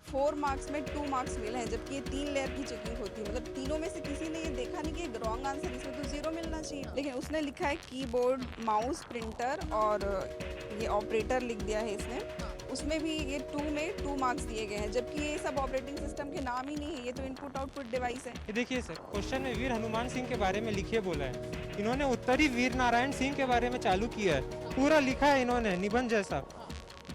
4 marks में 2 marks मिले हैं, जबकि ये 3 लेयर की चेकिंग होती है। मतलब तीनों में से किसी ने ये देखा नहीं कि रॉन्ग आंसर, इसमें तो 0 मिलना चाहिए। लेकिन उसने लिखा है कीबोर्ड, माउस, प्रिंटर और ये ऑपरेटर लिख दिया है इसने। उसमें भी ये 2 में 2 मार्क्स दिए गए हैं, जबकि ये सब ऑपरेटिंग सिस्टम के नाम ही नहीं है, ये तो इनपुट आउटपुट डिवाइस है। ये देखिए सर, क्वेश्चन में वीर हनुमान सिंह के बारे में लिखिए बोला है। इन्होंने उत्तरी वीर नारायण सिंह के बारे में चालू किया है, पूरा लिखा है इन्होंने निबंध जैसा।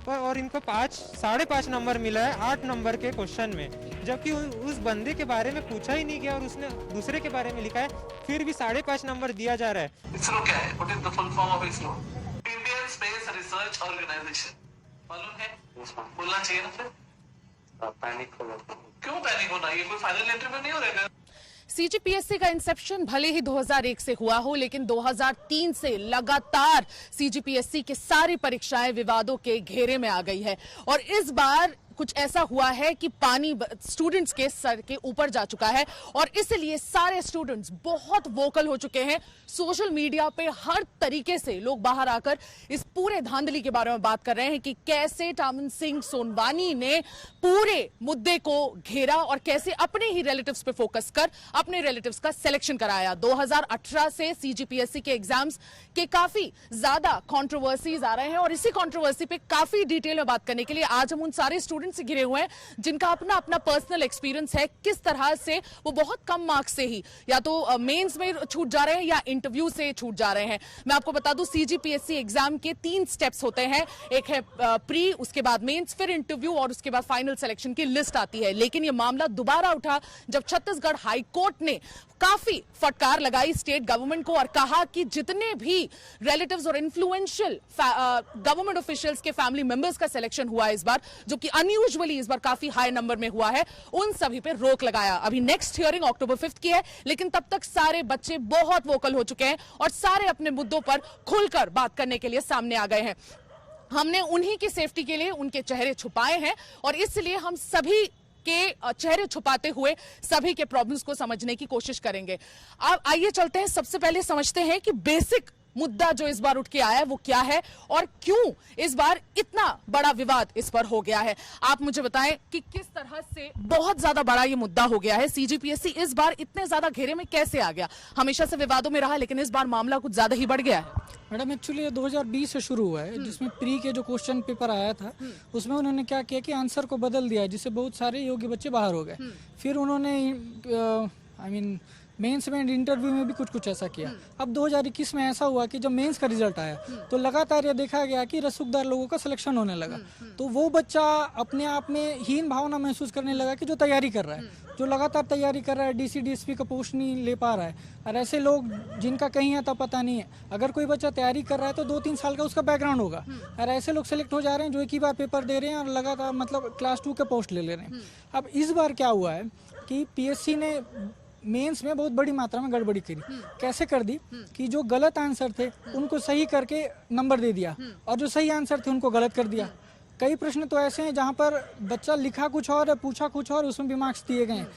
और इनको 5.5 नंबर मिला है 8 नंबर के क्वेश्चन में, जबकि उस बंदे के बारे में पूछा ही नहीं गया और उसने दूसरे के बारे में लिखा है, फिर भी 5.5 नंबर दिया जा रहा है। इसरो क्या है? What is the full form of ISRO? Indian space research organisation. मालूम है? बोलना चाहिए ना फिर। पैनिक हो गया। क्यों पैनिक होना? ये कोई फाइनल इंटरव्यू नहीं हो रहा है। सीजीपीएससी का इंसेप्शन भले ही 2001 से हुआ हो, लेकिन 2003 से लगातार सीजीपीएससी की सारी परीक्षाएं विवादों के घेरे में आ गई है। और इस बार कुछ ऐसा हुआ है कि पानी स्टूडेंट्स के सर के ऊपर जा चुका है और इसलिए सारे स्टूडेंट्स बहुत वोकल हो चुके हैं। सोशल मीडिया पे हर तरीके से लोग बाहर आकर इस पूरे धांधली के बारे में बात कर रहे हैं कि कैसे टामन सिंह सोनवानी ने पूरे मुद्दे को घेरा और कैसे अपने ही रिलेटिव्स पे फोकस कर अपने रिलेटिव्स का सिलेक्शन कराया। 2018 से सीजीपीएससी के एग्जाम्स के काफी ज्यादा कंट्रोवर्सीज आ रहे हैं और इसी कंट्रोवर्सी पे काफी डिटेल में बात करने के लिए आज हम उन सारे स्टूडेंट से घिरे हुए हैं जिनका अपना अपना पर्सनल एक्सपीरियंस है, किस तरह से वो बहुत कम मार्क्स से ही या तो मेंस में छूट जा रहे हैं या इंटरव्यू से छूट जा रहे हैं। मैं आपको बता दूं, सीजीपीएससी एग्जाम के 3 स्टेप्स होते हैं, एक है प्री, उसके बाद मेंस, फिर इंटरव्यू और उसके बाद फाइनल सिलेक्शन की लिस्ट आती है। लेकिन यह मामला दोबारा उठा जब छत्तीसगढ़ हाईकोर्ट ने काफी फटकार लगाई स्टेट गवर्नमेंट को और कहा कि जितने भी रिलेटिव्स और इन्फ्लुएंशियल गवर्नमेंट ऑफिशियल्स के फैमिली मेंबर्स का सिलेक्शन हुआ है इस बार, जो कि अनयूजुअली इस बार काफी हाई नंबर में हुआ है, उन सभी पे रोक लगाया। अभी नेक्स्ट हियरिंग अक्टूबर 5 की है, लेकिन तब तक सारे बच्चे बहुत वोकल हो चुके हैं और सारे अपने मुद्दों पर खुलकर बात करने के लिए सामने आ गए हैं। हमने उन्हीं की सेफ्टी के लिए उनके चेहरे छुपाए हैं और इसलिए हम सभी के चेहरे छुपाते हुए सभी के प्रॉब्लम्स को समझने की कोशिश करेंगे। अब आइए चलते हैं, सबसे पहले समझते हैं कि बेसिक मुद्दा जो इस बार उठ के आया है वो क्या है और क्यों इस बार इतना बड़ा विवाद इस पर हो गया है। आप मुझे बताएं कि किस तरह से बहुत ज्यादा बड़ा ये मुद्दा हो गया है। सीजीपीएससी इस बार इतने ज्यादा घेरे में कैसे आ गया? हमेशा से विवादों में रहा, लेकिन इस बार मामला कुछ ज्यादा ही बढ़ गया है। मैडम एक्चुअली 2020 से शुरू हुआ है, जिसमें प्री के जो क्वेश्चन पेपर आया था उसमें उन्होंने क्या किया कि आंसर को बदल दिया, जिससे बहुत सारे योग्य बच्चे बाहर हो गए। फिर उन्होंने मेंस में इंटरव्यू में भी कुछ ऐसा किया। अब 2021 में ऐसा हुआ कि जब मेंस का रिजल्ट आया तो लगातार ये देखा गया कि रसूखदार लोगों का सिलेक्शन होने लगा। तो वो बच्चा अपने आप में हीन भावना महसूस करने लगा कि जो तैयारी कर रहा है, जो लगातार तैयारी कर रहा है, डीसी डीएसपी का पोस्ट नहीं ले पा रहा है। और ऐसे लोग जिनका कहीं आता पता नहीं है, अगर कोई बच्चा तैयारी कर रहा है तो 2-3 साल का उसका बैकग्राउंड होगा, और ऐसे लोग सेलेक्ट हो जा रहे हैं जो एक ही बार पेपर दे रहे हैं और लगातार मतलब क्लास 2 के पोस्ट ले रहे हैं। अब इस बार क्या हुआ है कि पीएससी ने मेंस में बहुत बड़ी मात्रा में गड़बड़ी करी। कैसे कर दी कि जो गलत आंसर थे उनको सही करके नंबर दे दिया और जो सही आंसर थे उनको गलत कर दिया। कई प्रश्न तो ऐसे हैं जहां पर बच्चा लिखा कुछ और पूछा कुछ और, उसमें भी मार्क्स दिए गए हैं।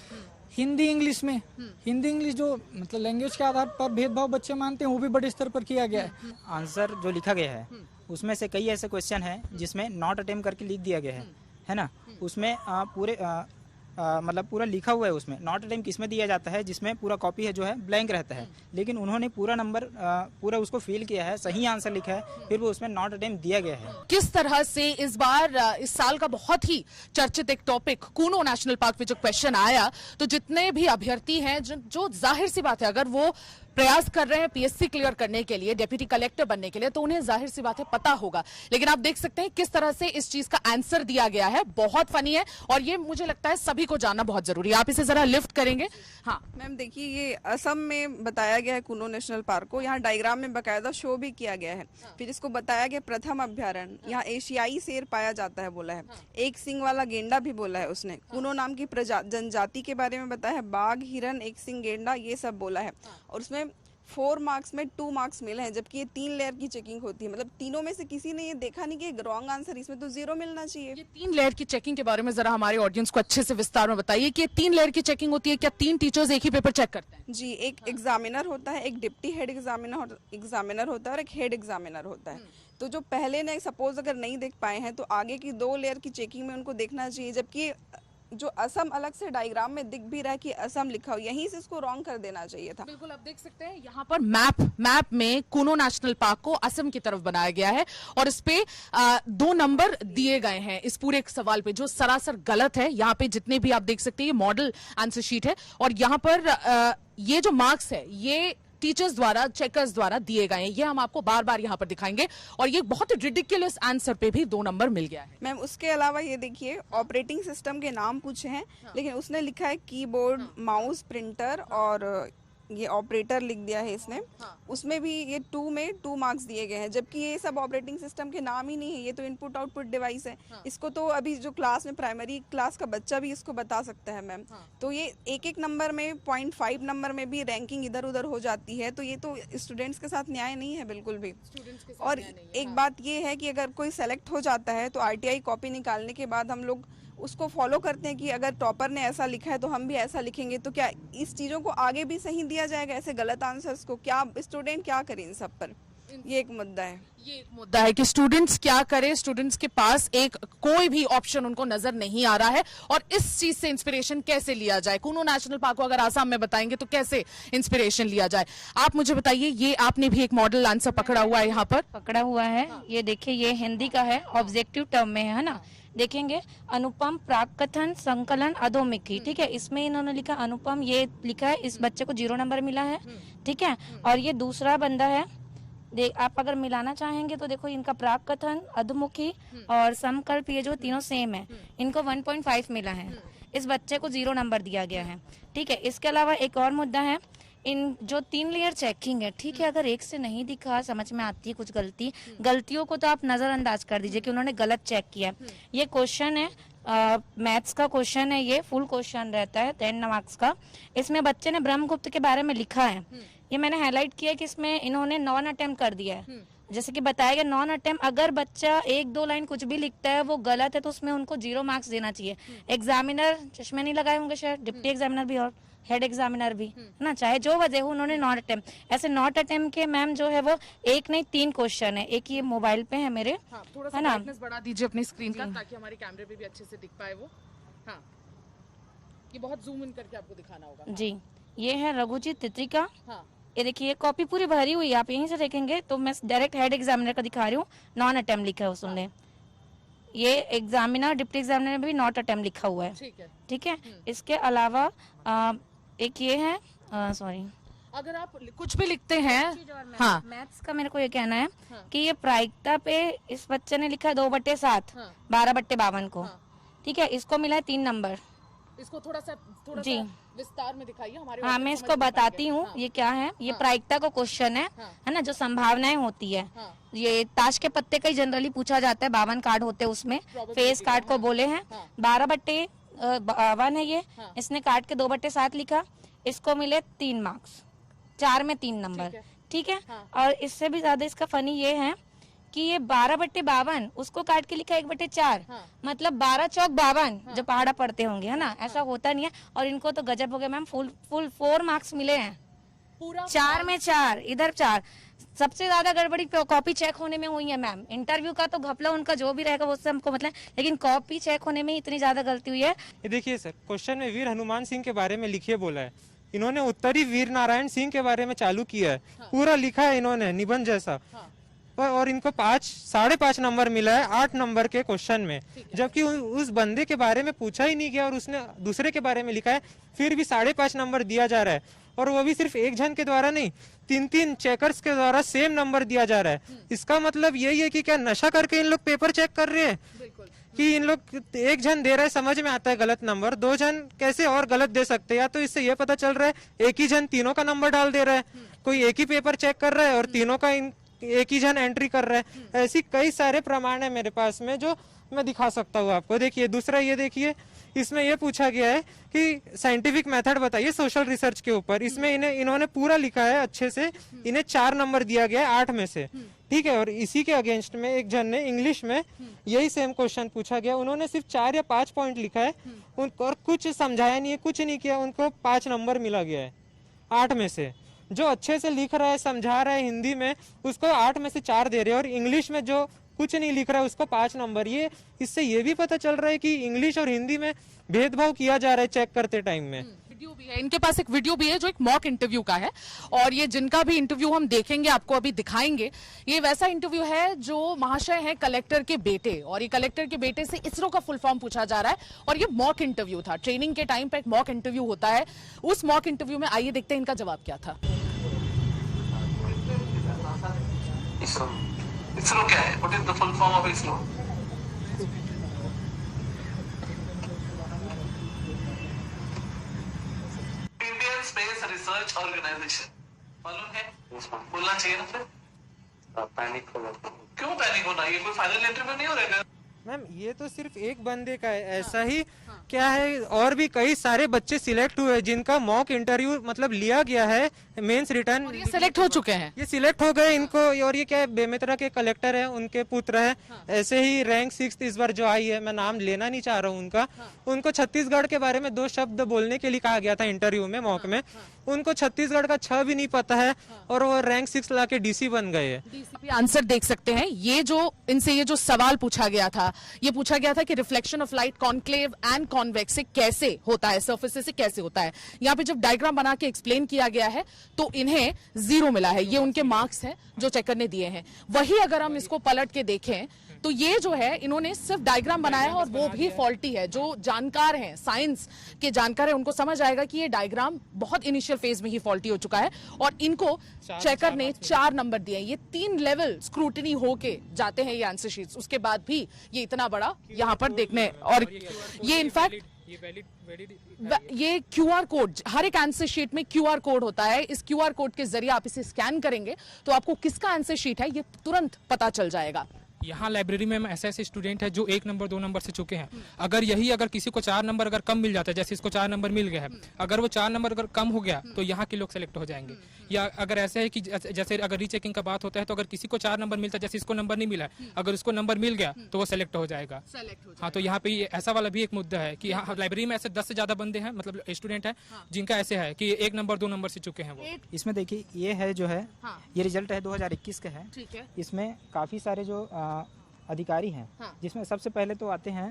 हिंदी इंग्लिश में, हिंदी इंग्लिश जो मतलब लैंग्वेज के आधार पर भेदभाव बच्चे मानते हैं वो भी बड़े स्तर पर किया गया है। आंसर जो लिखा गया है उसमें से कई ऐसे क्वेश्चन हैं जिसमें नॉट अटेम्प्ट करके लिख दिया गया है ना। उसमें मतलब पूरा लिखा हुआ है, उसमें नॉट अटेम्प्ट किसमें दिया जाता है जिसमें पूरा कॉपी है जो है ब्लैंक रहता है, लेकिन उन्होंने पूरा नंबर पूरा उसको फिल किया है, सही आंसर लिखा है, फिर वो उसमें नॉट अटेम्प्ट दिया गया है। किस तरह से इस बार इस साल का बहुत ही चर्चित एक टॉपिक कूनो नेशनल पार्क में जो क्वेश्चन आया, तो जितने भी अभ्यर्थी हैं जो जाहिर सी बात है अगर वो प्रयास कर रहे हैं पीएससी क्लियर करने के लिए, डेप्यूटी कलेक्टर बनने के लिए, तो उन्हें जाहिर सी बात है पता होगा। लेकिन आप देख सकते हैं किस तरह से इस चीज का आंसर दिया गया है, बहुत फनी है और ये मुझे लगता है सभी को जानना बहुत जरूरी है। आप इसे जरा लिफ्ट करेंगे। हाँ मैम देखिए, ये असम में बताया गया है कूनो नेशनल पार्क को, यहाँ डायग्राम में बकायदा शो भी किया गया है। फिर इसको बताया गया प्रथम अभ्यारण्य, यहाँ एशियाई शेर पाया जाता है बोला है, एक सिंग वाला गेंडा भी बोला है उसने, कूनो नाम की जनजाति के बारे में बताया है, बाघ, हिरन, एक सिंग गेंडा, ये सब बोला है। और उसमें 4 मार्क्स में 2 मार्क्स मिले हैं, जबकि ये 3 लेयर की चेकिंग होती है। मतलब तीनों में से किसी ने ये देखा नहीं कि रॉन्ग आंसर, इसमें तो 0 मिलना चाहिए। ये 3 लेयर की चेकिंग के बारे में जरा हमारे ऑडियंस को अच्छे से विस्तार में बताइए कि 3 लेयर की चेकिंग होती है। क्या 3 टीचर्स एक ही पेपर चेक करते हैं? जी, एक एग्जामिनर होता है, एक डिप्टी हेड एग्जामिनर होता है और एक हेड एग्जामिनर होता है। तो जो पहले ने सपोज अगर नहीं देख पाए हैं तो आगे की 2 लेयर की चेकिंग में उनको देखना चाहिए, जबकि जो असम अलग से डायग्राम में दिख भी रहा है कि असम लिखा हो, यहीं से इसको रॉन्ग कर देना चाहिए था। बिल्कुल, आप देख सकते हैं यहाँ पर मैप में कुनो नेशनल पार्क को असम की तरफ बनाया गया है और इस पे 2 नंबर दिए गए हैं इस पूरे सवाल पे, जो सरासर गलत है। यहाँ पे जितने भी आप देख सकते हैं ये मॉडल आंसर शीट है और यहाँ पर ये जो मार्क्स है ये टीचर्स द्वारा, चेकर्स द्वारा दिए गए हैं। ये हम आपको बार बार यहाँ पर दिखाएंगे और ये बहुत ही रिडिकुलस आंसर पे भी 2 नंबर मिल गया है। मैम उसके अलावा ये देखिए, ऑपरेटिंग सिस्टम के नाम पूछे हैं, लेकिन उसने लिखा है कीबोर्ड, माउस, प्रिंटर और ये ऑपरेटर लिख दिया है इसने। उसमें भी ये 2 में 2 मार्क्स दिए गए हैं, जबकि ये सब ऑपरेटिंग सिस्टम के नाम ही नहीं है, ये तो इनपुट आउटपुट डिवाइस है। इसको तो अभी जो क्लास में प्राइमरी क्लास का बच्चा भी इसको बता सकता है मैम। तो ये एक नंबर में 0.5 नंबर में भी रैंकिंग इधर उधर हो जाती है, तो ये तो स्टूडेंट्स के साथ न्याय नहीं है बिल्कुल भी। और एक बात ये है कि अगर कोई सेलेक्ट हो जाता है तो RTI कॉपी निकालने के बाद हम लोग उसको फॉलो करते हैं कि अगर टॉपर ने ऐसा लिखा है तो हम भी ऐसा लिखेंगे। तो क्या इस चीज़ों को आगे भी सही दिया जाएगा, ऐसे गलत आंसर्स को? क्या स्टूडेंट क्या करें इन सब पर? ये एक मुद्दा है। ये एक मुद्दा है कि स्टूडेंट्स क्या करें। स्टूडेंट्स के पास एक कोई भी ऑप्शन उनको नजर नहीं आ रहा है और इस चीज से इंस्पिरेशन कैसे लिया जाए। कुनो नेशनल पार्क को अगर आसाम में बताएंगे तो कैसे इंस्पिरेशन लिया जाए, आप मुझे बताइए। ये आपने भी एक मॉडल आंसर पकड़ा हुआ है, यहाँ पर पकड़ा हुआ है। ये देखिए, ये हिंदी का है, ऑब्जेक्टिव टर्म में है ना। देखेंगे, अनुपम, प्राक्कथन, संकलन, अधोमुखी। ठीक है, इसमें इन्होंने लिखा अनुपम, ये लिखा है, इस बच्चे को 0 नंबर मिला है। ठीक है, और ये दूसरा बंदा है, आप अगर मिलाना चाहेंगे तो देखो, इनका प्राक्कथन, अधोमुखी और समकल्प, ये जो तीनों सेम है, इनको 1.5 मिला है। इस बच्चे को 0 नंबर दिया गया है। ठीक है, इसके अलावा एक और मुद्दा है, इन जो 3 लेयर चेकिंग है। ठीक है, अगर एक से नहीं दिखा, समझ में आती है कुछ गलतियों को तो आप नजरअंदाज कर दीजिए कि उन्होंने गलत चेक किया। ये क्वेश्चन है, मैथ्स का क्वेश्चन है, ये फुल क्वेश्चन रहता है 10 मार्क्स का। इसमें बच्चे ने ब्रह्मगुप्त के बारे में लिखा है, ये मैंने हाईलाइट किया है कि इसमें इन्होंने नॉन अटेम्प्ट कर दिया है। जैसे कि बताया गया, नॉन अटेम्प्ट, अगर बच्चा 1-2 लाइन कुछ भी लिखता है वो गलत है तो उसमें उनको 0 मार्क्स देना चाहिए। एग्जामिनर चश्मे नहीं लगाए होंगे शायद, डिप्टी एग्जामिनर भी और हेड एग्जामिनर भी, है ना, चाहे जो वजह हो, उन्होंने नॉट अटेम्प्ट। ऐसे नॉट अटेम्प्ट के मैम जो है वो 1 नहीं 3 क्वेश्चन है। एक ये मोबाइल पे है मेरे, थोड़ा सा है ना, ब्राइटनेस बढ़ा दीजिए अपनी स्क्रीन का ताकि हमारे कैमरे पे भी अच्छे से दिख पाए वो। हाँ, ये बहुत जूम इन करके आपको दिखाना होगा। जी, ये है रघुजीत तित्रिका। हाँ, ये देखिए, ये कॉपी पूरी भरी हुई है, आप यहीं से देखेंगे तो मैं डायरेक्ट हेड एग्जामिनर का दिखा रही हूँ, नॉन अटेम्प्ट लिखा है उसने। ये एग्जामिनर, डिप्टी एग्जामिनर में भी नॉट अटेम्प्ट लिखा हुआ है। ठीक है, इसके अलावा एक ये है, सॉरी, अगर आप कुछ भी लिखते हैं, हाँ, मैथ्स का मेरे को ये कहना है कि ये प्रायिकता पे इस बच्चे ने लिखा है 2/7, 12/52 को। ठीक है, इसको मिला है 3 नंबर। इसको थोड़ा सा जी विस्तार में दिखाइए हमारे। हाँ, मैं इसको बताती हूँ। ये क्या है, ये प्रायिकता का क्वेश्चन है ना, जो संभावनाएं होती है। ये ताश के पत्ते का ही जनरली पूछा जाता है, 52 कार्ड होते हैं उसमें, फेस कार्ड को बोले हैं। 12/52 है ये, इसने कार्ड के 2/7 लिखा, इसको मिले 3 मार्क्स, 4 में 3 नंबर। ठीक है, और इससे भी ज्यादा इसका फनी ये है कि ये 12/52 उसको काट के लिखा 1/4, मतलब 12 चौक 52, जो पहाड़ा पढ़ते होंगे, है ना, ऐसा होता नहीं है। और इनको तो गजब हो गया मैम, फुल 4 मार्क्स मिले हैं, पूरा 4 में 4, इधर 4। सबसे ज्यादा गड़बड़ी कॉपी चेक होने में हुई है मैम। इंटरव्यू का तो घपला उनका जो भी रहेगा वो हमको मतलब, लेकिन कॉपी चेक होने में इतनी ज्यादा गलती हुई है। ये देखिए सर, क्वेश्चन में वीर हनुमान सिंह के बारे में लिखिए बोला है, इन्होंने उत्तरी वीर नारायण सिंह के बारे में चालू किया है। पूरा लिखा है इन्होंने निबंध जैसा, और इनको 5.5 नंबर मिला है 8 नंबर के क्वेश्चन में, जबकि उस बंदे के बारे में पूछा ही नहीं गया और उसने दूसरे के बारे में लिखा है, फिर भी 5.5 नंबर दिया जा रहा है। और वो भी सिर्फ एक जन के द्वारा नहीं, 3 चेकर्स के द्वारा सेम नंबर दिया जा रहा है। इसका मतलब यही है कि क्या नशा करके इन लोग पेपर चेक कर रहे हैं कि इन लोग एक जन दे रहा है, समझ में आता है गलत नंबर, 2 जन कैसे और गलत दे सकते हैं। या तो इससे ये पता चल रहा है एक ही जन तीनों का नंबर डाल दे रहा है, कोई एक ही पेपर चेक कर रहा है और तीनों का एक ही जन एंट्री कर रहा है। ऐसी कई सारे प्रमाण है मेरे पास में जो मैं दिखा सकता हूँ आपको। देखिए दूसरा, ये देखिए, इसमें ये पूछा गया है कि साइंटिफिक मेथड बताइए सोशल रिसर्च के ऊपर। इसमें इन्होंने पूरा लिखा है अच्छे से, इन्हें 4 नंबर दिया गया है 8 में से। ठीक है, और इसी के अगेंस्ट में एक जन ने इंग्लिश में यही सेम क्वेश्चन पूछा गया, उन्होंने सिर्फ 4 या 5 पॉइंट लिखा है और कुछ समझाया नहीं है, कुछ नहीं किया, उनको 5 नंबर मिला गया है 8 में से। जो अच्छे से लिख रहा है, समझा रहा है हिंदी में, उसको 8 में से 4 दे रहे हैं, और इंग्लिश में जो कुछ नहीं लिख रहा है उसको 5 नंबर। ये इससे ये भी पता चल रहा है कि इंग्लिश और हिंदी में भेदभाव किया जा रहा है चेक करते टाइम में। वीडियो भी है, इनके पास एक वीडियो भी है जो एक मॉक इंटरव्यू का है, और ये जिनका भी इंटरव्यू हम देखेंगे आपको अभी दिखाएंगे। ये वैसा इंटरव्यू है जो महाशय हैं कलेक्टर के बेटे, और ये कलेक्टर के बेटे से इसरो का फुल फॉर्म पूछा जा रहा है, और ये मॉक इंटरव्यू था। ट्रेनिंग के टाइम पे एक मॉक इंटरव्यू होता है, उस मॉक इंटरव्यू में आइए देखते हैं इनका जवाब क्या था। इसरो क्या है? What is the full form of ISRO? Indian space research organisation. मालूम है? बोलना चाहिए ना फिर। पैनिक हो गया। क्यों पैनिक होना? ये कोई फाइनल इंटरव्यू नहीं हो रहा है मैम। ये तो सिर्फ एक बंदे का है, ऐसा ही क्या है और भी कई सारे बच्चे सिलेक्ट हुए जिनका मॉक इंटरव्यू मतलब लिया गया है, मेंस रिटर्न ये सिलेक्ट हो चुके हैं, ये सिलेक्ट हो गए इनको। और ये क्या है, बेमेतरा के कलेक्टर है, उनके पुत्र है। ऐसे ही रैंक 6 इस बार जो आई है, मैं नाम लेना नहीं चाह रहा हूँ उनका, उनको छत्तीसगढ़ के बारे में 2 शब्द बोलने के लिए कहा गया था इंटरव्यू में, मॉक में। उनको छत्तीसगढ़ का 6 भी नहीं पता है, और वो रैंक 6 ला के डीसी बन गए हैं। डीसीपी आंसर देख सकते हैं। ये जो इनसे ये जो सवाल पूछा गया था, ये पूछा गया था कि reflection of light conclave and convex से कैसे होता है, सरफेस से कैसे होता है। यहाँ पे जब डायग्राम बना के एक्सप्लेन किया गया है तो इन्हें 0 मिला है। ये उनके मार्क्स हैं जो चेकर ने दिए हैं। वही अगर हम इसको पलट के देखें तो ये जो है इन्होंने सिर्फ डायग्राम बनाया है, और वो भी फॉल्टी है। जो जानकार हैं, साइंस के जानकार हैं, उनको समझ आएगा कि ये डायग्राम बहुत इनिशियल फेज में ही फॉल्टी हो चुका है, और इनको चेकर ने 4 नंबर दिए। ये 3 लेवल स्क्रूटनी होके जाते हैं ये आंसर शीट्स, उसके बाद भी ये इतना बड़ा यहाँ पर देखने। और ये इनफैक्ट ये QR कोड, हर एक आंसर शीट में QR कोड होता है। इस QR कोड के जरिए आप इसे स्कैन करेंगे तो आपको किसका आंसर शीट है ये तुरंत पता चल जाएगा। यहाँ लाइब्रेरी में ऐसे ऐसे स्टूडेंट है जो 1 नंबर 2 नंबर से चुके हैं। अगर किसी को 4 नंबर अगर कम मिल जाता है, जैसे इसको 4 नंबर मिल गया है, अगर वो 4 नंबर अगर कम हो गया तो यहाँ के लोग सेलेक्ट हो जाएंगे। या अगर ऐसे है कि जैसे अगर रीचेकिंग का बात होता है तो अगर किसी को 4 नंबर मिलता है, जैसे इसको नंबर नहीं मिला, अगर उसको नंबर मिल गया तो वो सेलेक्ट हो जाएगा। हाँ, तो यहाँ पे ऐसा वाला भी एक मुद्दा है कि यहाँ लाइब्रेरी में ऐसे 10 से ज्यादा बंदे हैं, मतलब स्टूडेंट है जिनका ऐसे है कि 1 नंबर 2 नंबर से चुके हैं वो। इसमें देखिए ये है जो है, ये रिजल्ट है 2021 का है। ठीक है। इसमें काफ़ी सारे जो अधिकारी हैं, जिसमें सबसे पहले तो आते हैं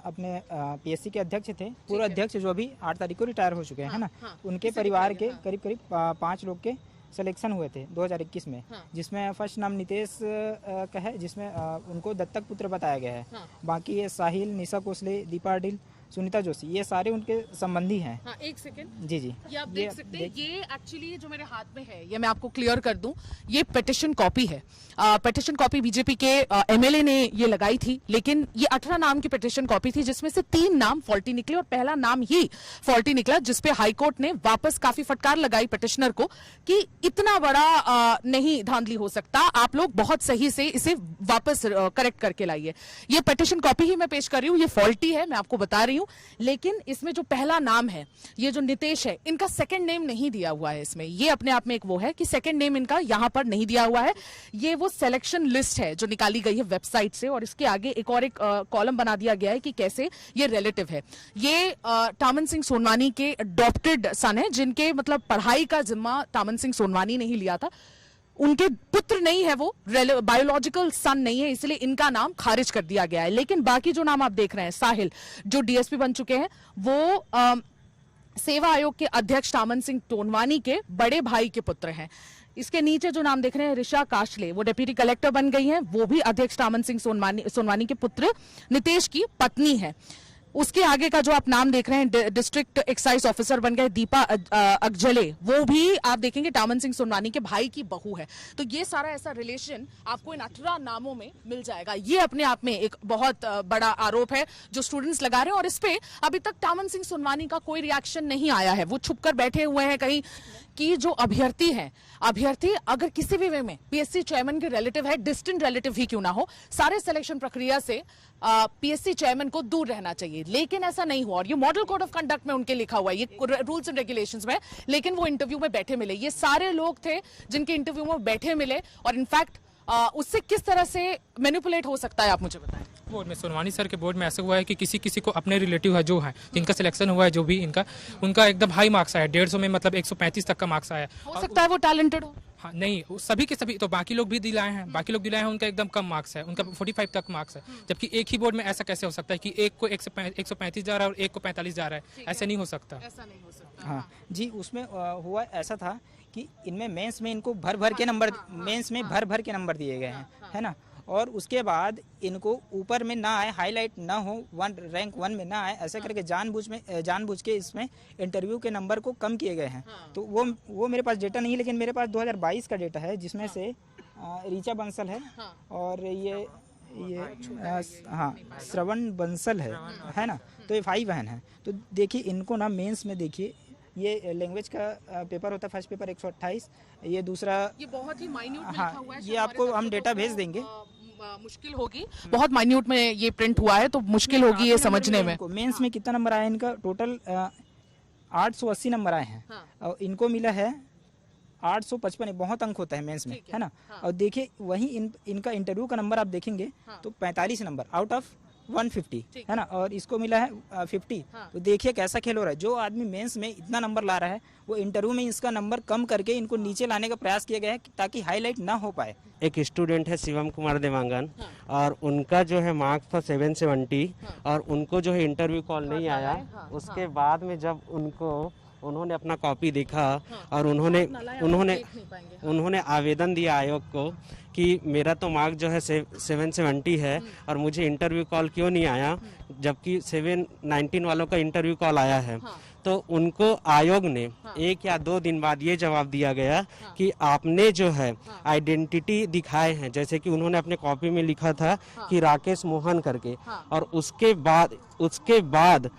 अपने PSC के अध्यक्ष थे, पूर्व अध्यक्ष जो अभी 8 तारीख को रिटायर हो चुके हैं, है ना। उनके परिवार के करीब 5 लोग के सिलेक्शन हुए थे 2021 में, जिसमें फर्स्ट नाम नितेश का है, जिसमें उनको दत्तक पुत्र बताया गया है। बाकी ये साहिल, निशा कोसले, दीपा अडिल, सुनीता जोशी, ये सारे उनके संबंधी हैं। हाँ, एक सेकंड। जी जी, ये आप देख सकते हैं। ये एक्चुअली जो मेरे हाथ में है, ये मैं आपको क्लियर कर दूं, ये पिटिशन कॉपी है। पिटिशन कॉपी बीजेपी के MLA ने ये लगाई थी, लेकिन ये 18 नाम की पिटिशन कॉपी थी, जिसमें से 3 नाम फॉल्टी निकले और पहला नाम ही फॉल्टी निकला, जिसपे हाईकोर्ट ने वापस काफी फटकार लगाई पिटिशनर को कि इतना बड़ा नहीं धांधली हो सकता, आप लोग बहुत सही से इसे वापस करेक्ट करके लाइए। ये पिटिशन कॉपी ही मैं पेश कर रही हूँ, ये फॉल्टी है, मैं आपको बता रही हूँ। लेकिन इसमें जो पहला नाम है, ये जो नितेश है, इनका सेकंड नेम नहीं दिया हुआ है इसमें। ये अपने आप में एक वो है कि सेकंड नेम इनका यहां पर नहीं दिया हुआ है। ये वो सिलेक्शन लिस्ट है जो निकाली गई है वेबसाइट से, और इसके आगे एक और एक कॉलम बना दिया गया है कि कैसे ये रिलेटिव है। ये टामन सिंह सोनवानी के अडॉप्टेड सन है, जिनके मतलब पढ़ाई का जिम्मा टामन सिंह सोनवानी ने ही लिया था। उनके पुत्र नहीं है, वो बायोलॉजिकल सन नहीं है, इसलिए इनका नाम खारिज कर दिया गया है। लेकिन बाकी जो नाम आप देख रहे हैं, साहिल जो DSP बन चुके हैं, वो सेवा आयोग के अध्यक्ष टामन सिंह टोनवानी के बड़े भाई के पुत्र हैं। इसके नीचे जो नाम देख रहे हैं, ऋषा काशले, वो डिप्टी कलेक्टर बन गई हैं, वो भी अध्यक्ष टामन सिंह सोनवानी के पुत्र नितेश की पत्नी है। उसके आगे का जो आप नाम देख रहे हैं, डिस्ट्रिक्ट एक्साइज ऑफिसर बन गए दीपा अगजले, वो भी आप देखेंगे टामन सिंह सोनवानी के भाई की बहू है। तो ये सारा ऐसा रिलेशन आपको इन 18 नामों में मिल जाएगा। ये अपने आप में एक बहुत बड़ा आरोप है जो स्टूडेंट्स लगा रहे हैं, और इस पे अभी तक टामन सिंह सोनवानी का कोई रिएक्शन नहीं आया है। वो छुपकर बैठे हुए हैं कहीं कि जो अभ्यर्थी हैं, अभ्यर्थी अगर किसी भी वे में PSC चेयरमैन के रिलेटिव है, डिस्टेंट रिलेटिव ही क्यों ना हो, सारे सिलेक्शन प्रक्रिया से PSC चेयरमैन को दूर रहना चाहिए। लेकिन ऐसा नहीं हुआ, और ये मॉडल कोड ऑफ कंडक्ट में उनके लिखा हुआ है, ये रूल्स एंड रेगुलेशंस में। लेकिन वो इंटरव्यू में बैठे मिले, ये सारे लोग थे जिनके इंटरव्यू में बैठे मिले, और इनफैक्ट उससे किस तरह से मैनिपुलेट हो सकता है आप मुझे बताएं। बोर्ड में सोनवानी सर के बोर्ड में ऐसा हुआ है कि किसी को अपने रिलेटिव है जो है, जिनका सिलेक्शन हुआ है, जो भी उनका एकदम हाई मार्क्स आया, 150 में मतलब 135 तक का मार्क्स आया। हो सकता है वो टैलेंटेड हो। हाँ नहीं, वो सभी के सभी तो बाकी लोग भी दिलाए हैं, बाकी लोग दिलाए हैं, उनका एकदम कम मार्क्स है, उनका 45 तक मार्क्स है, जबकि एक ही बोर्ड में ऐसा कैसे हो सकता है कि एक को 135 जा रहा है और एक को 45 जा रहा है? ऐसे नहीं हो सकता। ऐसा नहीं हो सकता। हाँ जी, उसमें हुआ ऐसा था कि इनमें मेंस में इनको भर भर के नंबर, मेंस में भर भर के नंबर दिए गए हैं, है ना, और उसके बाद इनको ऊपर में ना आए, हाईलाइट ना हो, रैंक 1 में ना आए, ऐसे करके जानबूझ के इसमें इंटरव्यू के नंबर को कम किए गए हैं। तो वो मेरे पास डेटा नहीं है, लेकिन मेरे पास 2022 का डेटा है, जिसमें से ऋचा बंसल है और ये हाँ श्रवण बंसल है ना, तो ये 5 बहन है। तो देखिए इनको ना मेंस में देखिए, ये लैंग्वेज का पेपर होता है, फर्स्ट पेपर 128, ये दूसरा, ये बहुत ही माइन्यूट में हाँ, लिखा हुआ है, ये आपको हम डेटा भेज देंगे। मुश्किल होगी, बहुत माइन्यूट में ये प्रिंट हुआ है, तो मुश्किल होगी ये समझने में। मेंस में कितना नंबर आया इनका? टोटल 880 नंबर आए हैं, और इनको मिला है 855, बहुत अंक होता है मेंस में, है ना। और देखिए वही इनका इंटरव्यू का नंबर आप देखेंगे तो 45 नंबर आउट ऑफ 150, है ना, और इसको मिला है 50। तो देखिए कैसा खेल हो रहा है। जो आदमी मेंस में इतना नंबर ला रहा है, वो इंटरव्यू में इसका नंबर कम करके इनको नीचे लाने का प्रयास किया गया है, ताकि हाईलाइट ना हो पाए। एक स्टूडेंट है शिवम कुमार देवांगन, और उनका जो है मार्क्स था 770, और उनको जो है इंटरव्यू कॉल नहीं आया। उसके बाद में जब उन्होंने अपना कॉपी देखा और उन्होंने आवेदन दिया आयोग को कि मेरा तो मार्क्स जो है 770 है और मुझे इंटरव्यू कॉल क्यों नहीं आया, जबकि 719 वालों का इंटरव्यू कॉल आया है। तो उनको आयोग ने 1 या 2 दिन बाद ये जवाब दिया गया कि आपने जो है आइडेंटिटी दिखाए हैं, जैसे कि उन्होंने अपने कॉपी में लिखा था कि राकेश मोहन करके, और उसके बाद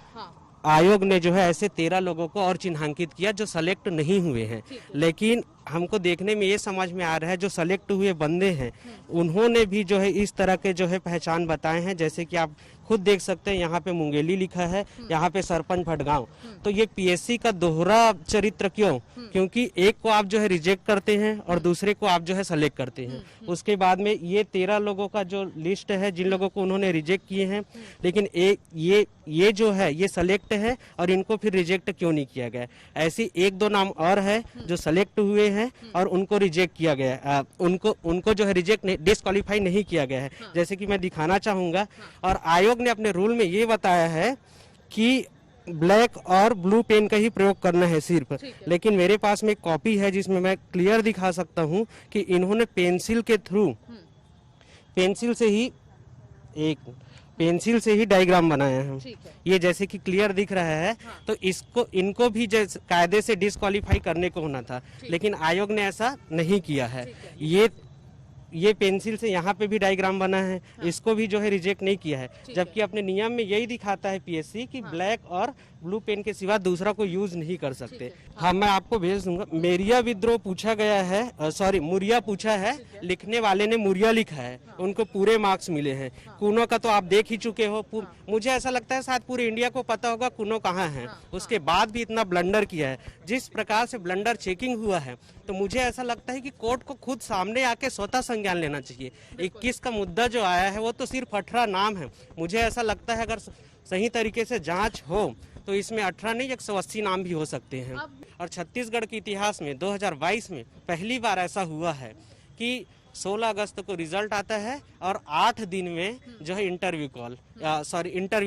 आयोग ने जो है ऐसे 13 लोगों को और चिन्हांकित किया जो सेलेक्ट नहीं हुए हैं। लेकिन हमको देखने में ये समझ में आ रहा है जो सेलेक्ट हुए बंदे हैं उन्होंने भी जो है इस तरह के जो है पहचान बताए हैं, जैसे कि आप खुद देख सकते हैं, यहाँ पे मुंगेली लिखा है, यहाँ पे सरपंच भटगांव। तो ये पीएससी का दोहरा चरित्र क्यों? क्योंकि एक को आप जो है रिजेक्ट करते हैं और दूसरे को आप जो है सेलेक्ट करते हैं। उसके बाद में ये 13 लोगों का जो लिस्ट है जिन लोगों को उन्होंने रिजेक्ट किए हैं, लेकिन ये जो है ये सेलेक्ट है और इनको फिर रिजेक्ट क्यों नहीं किया गया? ऐसी 1-2 नाम और है जो सेलेक्ट हुए हैं और उनको रिजेक्ट किया गया, उनको जो है रिजेक्ट डिस्क्वालीफाई नहीं किया गया है, जैसे कि मैं दिखाना चाहूंगा। और आयोग ने अपने रूल में ये बताया है कि ब्लैक और ब्लू पेन का ही प्रयोग करना है सिर्फ, लेकिन मेरे पास में एक कॉपी है जिसमें मैं क्लियर दिखा सकता हूं कि इन्होंने पेंसिल के थ्रू पेंसिल से ही डायग्राम बनाया है। ये जैसे कि क्लियर दिख रहा है, तो इनको भी कायदे से डिस्क्वालीफाई करने को होना था, लेकिन आयोग ने ऐसा नहीं किया है। ये पेंसिल से यहाँ पे भी डायग्राम बना है, इसको भी जो है रिजेक्ट नहीं किया है, जबकि अपने नियम में यही दिखाता है पीएससी कि ब्लैक और ब्लू पेन के सिवा दूसरा को यूज नहीं कर सकते। हाँ, मैं आपको भेज दूंगा। मेरिया विद्रोह पूछा गया है, मुरिया पूछा है, लिखने वाले ने मुरिया लिखा है, उनको पूरे मार्क्स मिले हैं। कुनो का तो आप देख ही चुके हो, मुझे ऐसा लगता है शायद पूरे इंडिया को पता होगा कुनो कहाँ है, उसके बाद भी इतना ब्लंडर किया है। जिस प्रकार से ब्लंडर चेकिंग हुआ है, तो मुझे ऐसा लगता है कि कोर्ट को खुद सामने आके स्वतः संज्ञान लेना चाहिए। 21 का मुद्दा जो आया है वो तो सिर्फ 18 नाम है। मुझे ऐसा लगता है अगर सही तरीके से जांच हो तो इसमें 18 नहीं 180 नाम भी हो सकते हैं। और छत्तीसगढ़ के इतिहास में 2022 में पहली बार ऐसा हुआ है कि 16 अगस्त को रिजल्ट आता है और 8 दिन में जो है इंटरव्यू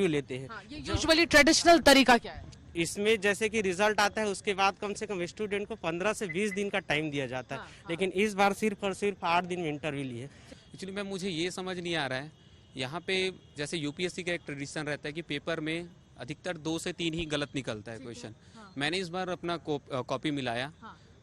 लेते हैं। ये यूजुअली ट्रेडिशनल तरीका क्या है? इसमें जैसे कि रिजल्ट आता है उसके बाद कम से कम स्टूडेंट को 15 से 20 दिन का टाइम दिया जाता है, लेकिन इस बार सिर्फ और सिर्फ 8 दिन में इंटरव्यू लिए। एक्चुअली मैम मुझे ये समझ नहीं आ रहा है, यहाँ पे जैसे यूपीएससी का एक ट्रेडिशन रहता है कि पेपर में अधिकतर 2 से 3 ही गलत निकलता है क्वेश्चन। मैंने इस बार अपना कॉपी मिलाया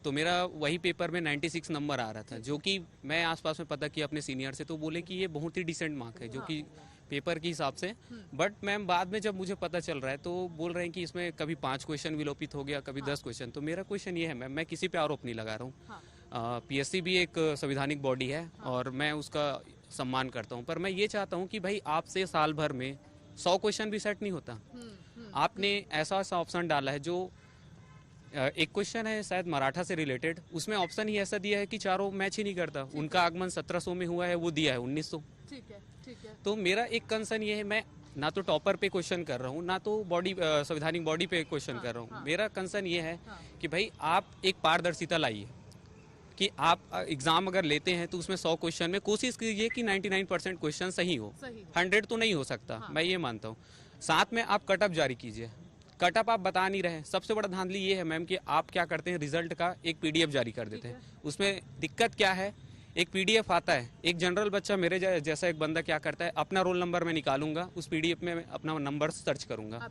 तो मेरा वही पेपर में 96 नंबर आ रहा था, जो कि मैं आसपास में पता किया अपने सीनियर से, तो बोले कि ये बहुत ही डिसेंट मार्क है जो कि पेपर के हिसाब से। बट मैम बाद में जब मुझे पता चल रहा है तो बोल रहे हैं कि इसमें कभी 5 क्वेश्चन विलोपित हो गया, कभी 10 क्वेश्चन। तो मेरा क्वेश्चन ये है मैम, मैं किसी पे आरोप नहीं लगा रहा हूँ। पीएससी भी एक संवैधानिक बॉडी है और मैं उसका सम्मान करता हूँ, पर मैं ये चाहता हूँ कि भाई आपसे साल भर में 100 क्वेश्चन भी सेट नहीं होता। आपने ऐसा ऑप्शन डाला है जो एक क्वेश्चन है शायद मराठा से रिलेटेड, उसमें ऑप्शन ही ऐसा दिया है कि चारों मैच ही नहीं करता। उनका आगमन 1700 में हुआ है, वो दिया है 1900। ठीक है। तो मेरा एक कंसर्न ये है, मैं ना तो टॉपर पे क्वेश्चन कर रहा हूँ ना तो संवैधानिक बॉडी पे क्वेश्चन कर रहा हूँ। मेरा कंसर्न ये है कि भाई आप एक पारदर्शिता लाइए कि आप एग्जाम अगर लेते हैं तो उसमें 100 क्वेश्चन में कोशिश कीजिए कि 99% क्वेश्चन सही हो। 100 तो नहीं हो सकता, मैं ये मानता हूँ। साथ में आप कटअप जारी कीजिए। कटअप आप बता नहीं रहे। सबसे बड़ा धांधली ये है मैम कि आप क्या करते हैं, रिजल्ट का एक पीडीएफ जारी कर देते हैं। उसमें दिक्कत क्या है, एक पीडीएफ आता है, एक जनरल बच्चा मेरे जैसा एक बंदा क्या करता है, अपना रोल नंबर मैं निकालूंगा, उस पीडीएफ में अपना नंबर सर्च करूंगा।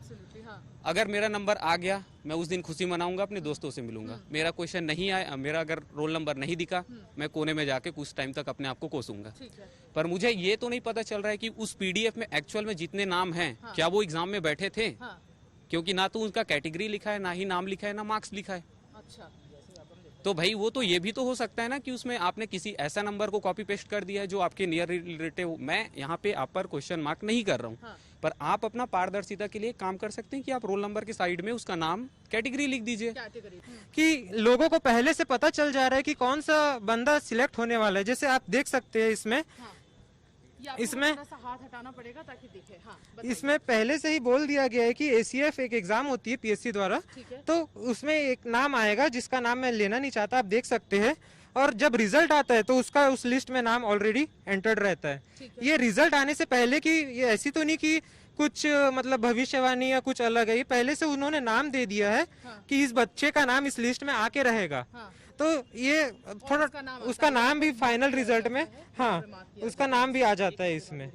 अगर मेरा नंबर आ गया, मैं उस दिन खुशी मनाऊंगा, अपने दोस्तों से मिलूंगा। मेरा क्वेश्चन नहीं आया, मेरा अगर रोल नंबर नहीं दिखा, मैं कोने में जाके कुछ टाइम तक अपने आप को कोसूंगा। पर मुझे ये तो नहीं पता चल रहा है कि उस पीडीएफ में एक्चुअल में जितने नाम हैं, क्या वो एग्जाम में बैठे थे? क्योंकि ना तो उनका कैटेगरी लिखा है, ना ही नाम लिखा है, ना मार्क्स लिखा है। अच्छा, तो भाई वो तो ये भी तो हो सकता है ना कि उसमें आपने किसी ऐसा नंबर को कॉपी पेस्ट कर दिया है जो आपके नियर रिलेटिव। मैं यहाँ पे आप पर क्वेश्चन मार्क नहीं कर रहा हूँ, पर आप अपना पारदर्शिता के लिए काम कर सकते हैं कि आप रोल नंबर के साइड में उसका नाम कैटेगरी लिख दीजिए। कि लोगों को पहले से पता चल जा रहा है कि कौन सा बंदा सिलेक्ट होने वाला है। जैसे आप देख सकते हैं इसमें हाथ हटाना पड़ेगा ताकि दिखे। इसमें पहले से ही बोल दिया गया है कि एसीएफ एक एग्जाम होती है पीएससी द्वारा, तो उसमें एक नाम आएगा जिसका नाम मैं लेना नहीं चाहता, आप देख सकते हैं। और जब रिजल्ट आता है तो उसका उस लिस्ट में नाम ऑलरेडी एंटर्ड रहता है। ये रिजल्ट आने से पहले की ये ऐसी तो नहीं कि कुछ मतलब भविष्यवाणी या कुछ अलग है, ये पहले से उन्होंने नाम दे दिया है कि इस बच्चे का नाम इस लिस्ट में आके रहेगा। तो ये थोड़ा उसका नाम भी फाइनल रिजल्ट में, हाँ, उसका नाम भी आ जाता है इसमें।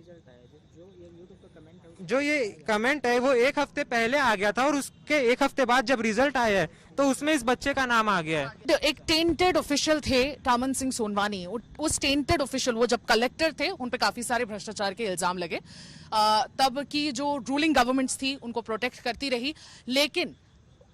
जो ये कमेंट है वो 1 हफ्ते पहले आ गया था और उसके 1 हफ्ते बाद जब रिजल्ट आया है तो उसमें इस बच्चे का नाम आ गया है। एक टेंटेड ऑफिशियल थे टामन सिंह सोनवानी, उस टेंटेड ऑफिशियल, वो जब कलेक्टर थे उन पे काफी सारे भ्रष्टाचार के इल्जाम लगे। तब की जो रूलिंग गवर्नमेंट्स थी उनको प्रोटेक्ट करती रही, लेकिन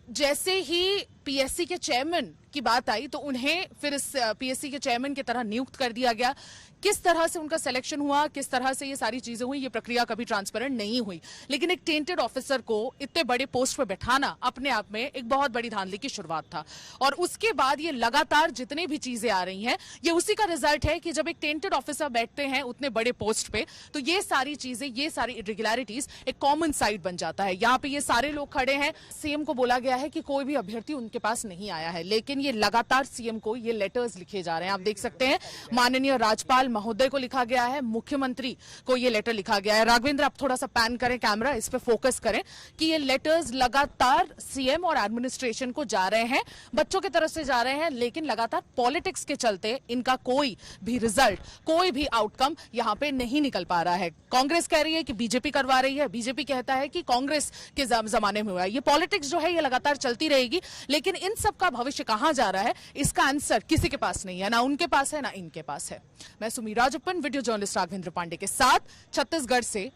जैसे ही पीएससी के चेयरमैन की बात आई तो उन्हें फिर इस पीएससी के चेयरमैन की तरह नियुक्त कर दिया गया। किस तरह से उनका सिलेक्शन हुआ, किस तरह से ये सारी चीजें हुई, ये प्रक्रिया कभी ट्रांसपेरेंट नहीं हुई। लेकिन एक टेंटेड ऑफिसर को इतने बड़े पोस्ट पे बैठाना अपने आप में एक बहुत बड़ी धांधली की शुरुआत था। और उसके बाद ये लगातार जितने भी चीजें आ रही हैं, ये उसी का रिजल्ट है कि जब एक टेंटेड ऑफिसर बैठते हैं उतने बड़े पोस्ट पे, तो ये सारी चीजें, ये सारी इरेगुलरिटीज एक कॉमन साइड बन जाता है। यहाँ पे ये सारे लोग खड़े हैं, सीएम को बोला गया है कि कोई भी अभ्यर्थी उनके पास नहीं आया है, लेकिन ये लगातार सीएम को ये लेटर्स लिखे जा रहे हैं। आप देख सकते हैं माननीय राज्यपाल महोदय को लिखा गया है, मुख्यमंत्री को ये लेटर लिखा गया है। राघवेंद्र, आप थोड़ा सा पैन करें कैमरा, इस पे फोकस करें कि ये लेटर्स लगातार सीएम और एडमिनिस्ट्रेशन को जा रहे हैं, बच्चों की तरफ से जा रहे हैं, लेकिन लगातार पॉलिटिक्स के चलते इनका कोई भी रिजल्ट, कोई भी आउटकम यहां पे नहीं निकल पा रहा है। कांग्रेस कह रही है कि बीजेपी करवा रही है, बीजेपी कहता है कि कांग्रेस के जमाने में हुआ है। ये पॉलिटिक्स जो है ये लगातार चलती रहेगी, लेकिन इन सब का भविष्य कहां जा रहा है इसका आंसर किसी के पास नहीं है, ना उनके पास है ना इनके पास है। मैं सुमी राजप्पन, वीडियो जर्नलिस्ट राघवेंद्र पांडे के साथ छत्तीसगढ़ से।